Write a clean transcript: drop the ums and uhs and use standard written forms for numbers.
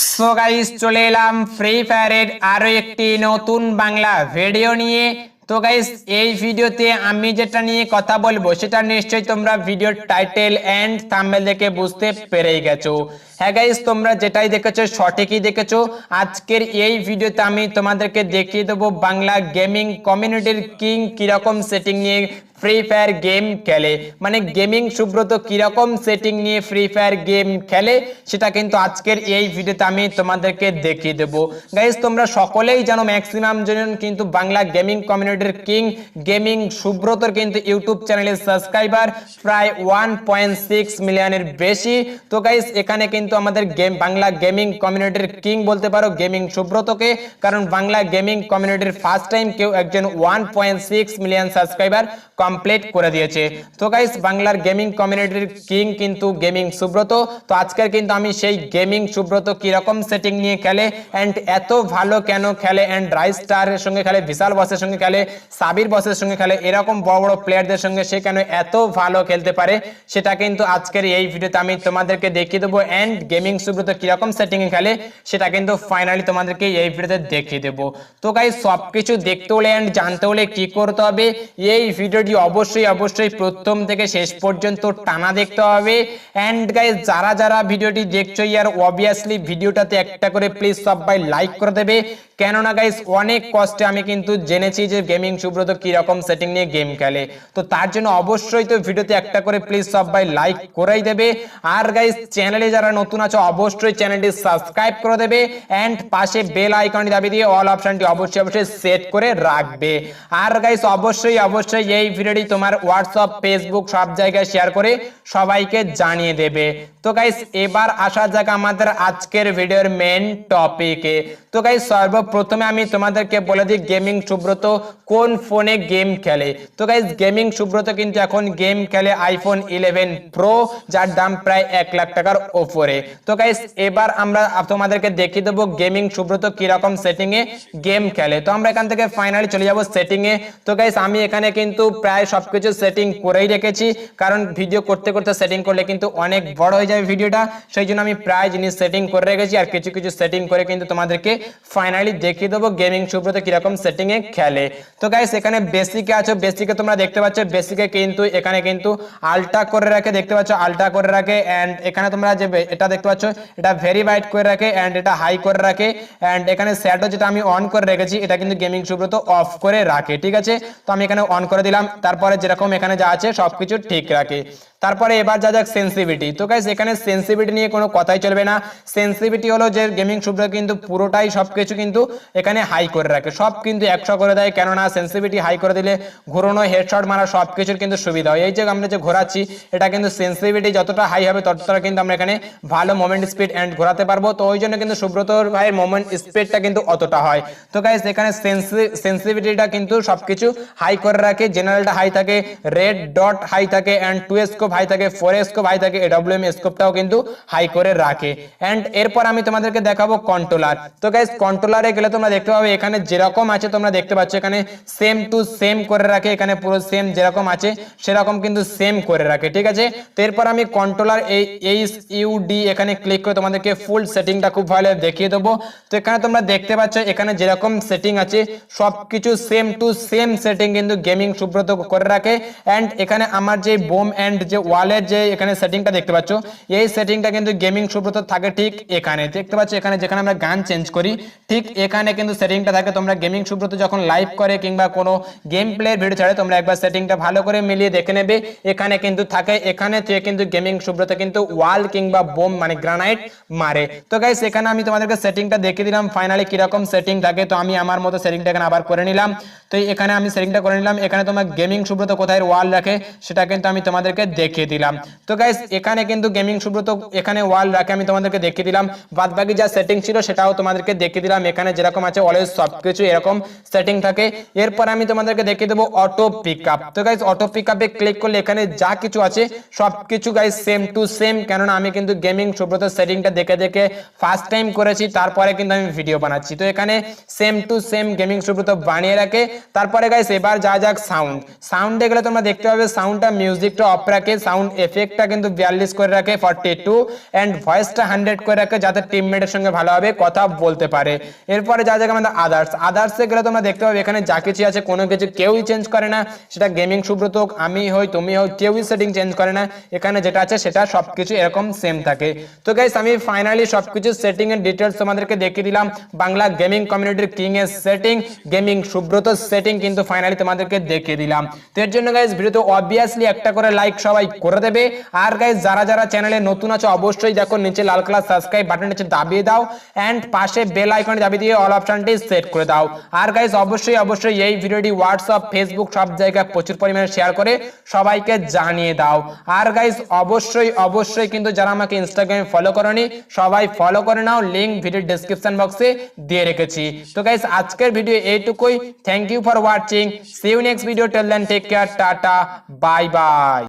So guys চলে এলাম free ফায়ারের আরো একটি নতুন বাংলা ভিডিও নিয়ে। তো গাইস এই ভিডিওতে আমি যেটা নিয়ে কথা বলবো সেটা নিশ্চয়ই তোমরা ভিডিওর টাইটেল এন্ড থাম্বনেল দেখে বুঝতে পেরেই গেছো। হ্যাঁ গাইস, তোমরা যেটাই দেখেছো সঠিকই দেখেছো। আজকের এই ভিডিওতে আমি তোমাদেরকে দেখিয়ে দেবো বাংলা গেমিং কমিউনিটির কিং কিরকম সেটিং নিয়ে ফ্রি ফায়ার গেম খেলে, মানে গেমিং সুব্রত কিরকম সেটিং নিয়ে ফ্রি ফায়ার গেম খেলে সেটা কিন্তু আজকের এই ভিডিওতে আমি তোমাদেরকে দেখিয়ে দেবো। গাইস তোমরা সকলেই জানো, ম্যাক্সিমাম জন কিন্তু বাংলা গেমিং কমিউনিটির কিং গেমিং সুব্রতর কিন্তু ইউটিউব চ্যানেলের সাবস্ক্রাইবার প্রায় 1.6 মিলিয়নের বেশি। তো গাইস এখানে কিন্তু আমাদের বাংলা গেমিং কমিউনিটির কিং বলতে পারো গেমিং সুব্রতকে, কারণ বাংলা গেমিং কমিউনিটির ফার্স্ট টাইম কেউ একজন 1.6 মিলিয়ন সাবস্ক্রাইবার কমপ্লিট করে দিয়েছে। তো গাইস বাংলার গেমিং কমিউনিটির কিং কিন্তু গেমিং সুব্রত। তো আজকের কিন্তু আমি সেই গেমিং সুব্রত কি রকম সেটিং নিয়ে খেলে এন্ড এত ভালো কেন খেলে এন্ড রাইস স্টারের সঙ্গে খেলে, বিশাল বসের সঙ্গে খেলে, সাবির বসের সঙ্গে খেলে, এরকম বড় বড় প্লেয়ারদের সঙ্গে সে কেন এত ভালো খেলতে পারে সেটা কিন্তু আজকের এই ভিডিওতে আমি তোমাদেরকে দেখিয়ে দেবো। এন্ড গেমিং সুব্রত কি রকম সেটিং এ খেলে সেটা কিন্তু ফাইনালি তোমাদেরকে এই ভিডিওতে দেখিয়ে দেবো। তো গাইস সবকিছু দেখতে হলে এন্ড জানতে হলে কি করতে হবে, এই ভিডিওটি অবশ্যই প্রথম থেকে শেষ পর্যন্ত টানা দেখতে হবে। এন্ড গাইস যারা যারা ভিডিওটি দেখছো ইয়ার অবভিয়াসলি ভিডিওটাতে একটা করে প্লিজ সবাই লাইক করে দেবে, কেননা গাইস অনেক কষ্টে আমি কিন্তু জেনেছি যে গেমিং সুব্রত কি রকম সেটিং নিয়ে গেম খেলে। তো তার জন্য অবশ্যই তো ভিডিওতে একটা করে প্লিজ সবাই লাইক করেই দেবে। আর গাইস চ্যানেলে যারা নতুন আছো অবশ্যই চ্যানেলটি সাবস্ক্রাইব করে দেবে এন্ড পাশে বেল আইকনটি দাবিয়ে দিয়ে অল অপশনটি অবশ্যই সেট করে রাখবে। আর গাইস অবশ্যই এই ভিডিওটি তোমার হোয়াটসঅ্যাপ, ফেসবুক সব জায়গায় শেয়ার করে সবাইকে জানিয়ে দেবে। তো গাইস এবার আসা যাক আমাদের আজকের ভিডিওর মেন টপিকে। তো গাইস সর্বপ্রথমে আমি তোমাদেরকে বলে দিই গেমিং সুব্রত কোন ফোনে গেম খেলে। তো গাইস গেমিং সুব্রত কিন্তু এখন গেম খেলে আইফোন 11 প্রো, যার দাম প্রায় 1 লাখ টাকার উপরে। তো গাইস এবার আমরা তোমাদেরকে দেখিয়ে দেবো গেমিং সুব্রত কিরকম সেটিং এ গেম খেলে। তো আমরা এখান থেকে ফাইনালি চলে যাব সেটিং এ। তো গাইস আমি এখানে কিন্তু প্রায় সবকিছু সেটিং করেই রেখেছি, কারণ ভিডিও করতে করতে সেটিং করলে কিন্তু অনেক বড় হয়ে যাবে ভিডিওটা, সেই জন্য আমি প্রায় জিনিস সেটিং করে রেখেছি আর কিছু কিছু সেটিং করে কিন্তু তোমাদেরকে ফাইনালি দেখিয়ে দেবো গেমিং সুব্রত কিরকম সেটিং এ খেলে। তো গাইস এখানে বেসিকে আছো, বেসিকে তোমরা দেখতে পাচ্ছ বেসিকে কিন্তু এখানে কিন্তু আলট্রা করে রাখে, দেখতে পাচ্ছ আলট্রা করে রাখে। এন্ড এখানে তোমরা যে এটা দেখতে পাচ্ছ এটা ভেরি ব্রাইট করে রাখে এন্ড এটা হাই করে রাখে। এন্ড এখানে শ্যাডো যেটা আমি অন করে রেখেছি এটা কিন্তু গেমিং সুব্রত অফ করে রাখে, ঠিক আছে। তো আমি এখানে অন করে দিলাম, তারপরে যেরকম এখানে যা আছে সবকিছু ঠিক রাখে। তারপরে এবার যা যাক সেন্সিটিভিটি। তো গাইস এখানে সেন্সিটিভিটি নিয়ে কোনো কথাই চলবে না। সেন্সিটিভিটি হলো যে গেমিং সুব্রত কিন্তু পুরোটাই সবকিছু কিন্তু এখানে হাই করে রাখে, সব কিন্তু 100 করে দেয়, কেননা সেন্সিটিভিটি হাই করে দিলে ঘোরানো, হেডশট মারা সবকিছুর কিন্তু সুবিধা হয়। এই যে আমরা যে ঘোরাচ্ছি এটা কিন্তু সেন্সিটিভিটি যতটা হাই হবে ততটা কিন্তু আমরা এখানে ভালো মোমেন্ট স্পিড এন্ড ঘোরাতে পারবো। তো ওই জন্য কিন্তু সুব্রত ভাইয়ের মোমেন্ট স্পিডটা কিন্তু অতটা হয়। তো গাইস এখানে সেন্সিটিভিটিটা কিন্তু সবকিছু হাই করে রাখে, জেনারেলটা হাই থাকে, রেড ডট হাই থাকে এন্ড 2 স্কোপ হাই থাকে, 4 স্কোপ হাই থাকে, এডব্লিউএম স্কোপটাও কিন্তু হাই করে রাখে। এন্ড এরপর আমি তোমাদেরকে দেখাবো কন্ট্রোলার। তো গাইস কন্ট্রোলারে গেলে তোমরা দেখতে পাবে এখানে যেরকম আছে তোমরা দেখতে পাচ্ছ এখানে সেম টু সেম করে রাখে, এখানে পুরো সেম যেরকম আছে সেরকম কিন্তু সেম করে রাখে, ঠিক আছে। তো এরপর আমি কন্ট্রোলার এইচইউডি এখানে ক্লিক করে তোমাদেরকে ফুল সেটিংটা খুব ভালো দেখিয়ে দেবো। তো এখানে তোমরা দেখতে পাচ্ছ এখানে যেরকম সেটিং আছে সবকিছু সেম টু সেম সেটিং কিন্তু গেমিং সুব্রত করে রাখে। এন্ড এখানে আমার যে বোম এন্ড যে ওয়ালের যে এখানে সেটিংটা দেখতে পাচ্ছ এই সেটিংটা কিন্তু গেমিং সুব্রত থাকে ঠিক এখানে, দেখতে পাচ্ছ এখানে যেখানে আমরা গান চেঞ্জ করি ঠিক এখানে কিন্তু সেটিংটা থাকে। তোমরা গেমিং সুব্রত যখন লাইভ করে কিংবা কোনো গেম প্লের ভিডিও ছাড়ে তোমরা একবার সেটিংটা ভালো করে মিলিয়ে দেখে নেবে, এখানে কিন্তু থাকে। এখানে থেকে কিন্তু গেমিং সুব্রত কিন্তু ওয়াল কিংবা বোম মানে গ্রানাইট মারে। তো গাইস এখানে আমি তোমাদেরকে সেটিংটা দেখিয়ে দিলাম ফাইনালি কিরকম সেটিং থাকে। তো আমি আমার মতো সেটিংটা এখানে আবার করে নিলাম। তো এখানে আমি সেটিংটা করে নিলাম। এখানে তোমার গেমিং সুব্রত কোথায় ওয়াল রাখে সেটা কিন্তু আমি তোমাদেরকে দেখিয়ে দিলাম। তো গাইস এখানে কিন্তু গেমিং সুব্রত এখানে ওয়াল রাখে আমি তোমাদেরকে দেখিয়ে দিলাম, বাদ বাকি যা সেটিং ছিল সেটাও তোমাদেরকে দেখিয়ে দিলাম। এখানে যেরকম আছে অলওয়েজ সবকিছু এরকম সেটিং থাকে। এরপর আমি তোমাদেরকে দেখিয়ে দেবো অটো পিকআপ। তো গাইস অটো পিকআপে ক্লিক করলে এখানে যা কিছু আছে সবকিছু গাইস সেম টু সেম, কেননা আমি কিন্তু গেমিং সুব্রত সেটিংটা দেখে দেখে ফার্স্ট টাইম করেছি, তারপরে কিন্তু আমি ভিডিও বানাচ্ছি। তো এখানে same to same gaming Subrata বানিয়ে রাখে। তারপরে গাইস এবার যা যাক সাউন্ডে গেলে তোমরা দেখতে পাবে সাউন্ডটা মিউজিকটা অফ রাখে, সাউন্ড এফেক্টটা কিন্তু 42 করে রাখে 42 এন্ড ভয়েসটা 100 করে রাখে, যাতে টিমমেটের সঙ্গে ভালোভাবে কথা বলতে পারে। এরপরে যা জায়গা আমাদের আদার্সে গেলে তোমরা দেখতে পাবে এখানে যা কিছু আছে কোনো কিছু কেউই চেঞ্জ করে না, সেটা গেমিং সুব্রত হোক, আমি হই, তুমি হই, কেউই সেটিং চেঞ্জ করে না। এখানে যেটা আছে সেটা সবকিছু এরকম সেম থাকে। তো গাইস আমি ফাইনালি সবকিছু সেটিং এর ডিটেইলস তোমাদেরকে দেখিয়ে দিলাম। বাংলা গেমিং কমিউনিটির কিং এর সেটিং, গেমিং সুব্রত সেটিং কিন্তু ফাইনালি তোমাদেরকে দেখিয়ে দিলাম। তো এর জন্য গাইস ভিডিওতে অবভিয়াসলি একটা করে লাইক সবাই করে দেবে। আর গাইস যারা যারা চ্যানেলে নতুন আছো অবশ্যই দেখো নিচে লাল কালার সাবস্ক্রাইব বাটনটা দাবিয়ে দাও এন্ড পাশে বেল আইকনটি দাবিয়ে দিয়ে অল অপশনটি সেট করে দাও। আর গাইস অবশ্যই এই ভিডিওটি হোয়াটসঅ্যাপ, ফেসবুক সব জায়গায় প্রচুর পরিমাণে শেয়ার করে সবাইকে জানিয়ে দাও। আর গাইস অবশ্যই কিন্তু যারা আমাকে ইনস্টাগ্রামে ফলো করোনি সবাই ফলো করে নাও, লিংক ভিডিও ডেসক্রিপশন বক্সে দিয়ে রেখেছি। তো গাইস আজকের ভিডিও এইটুকুই। Thank you for watching, see you next video, till then take care, tata, bye by.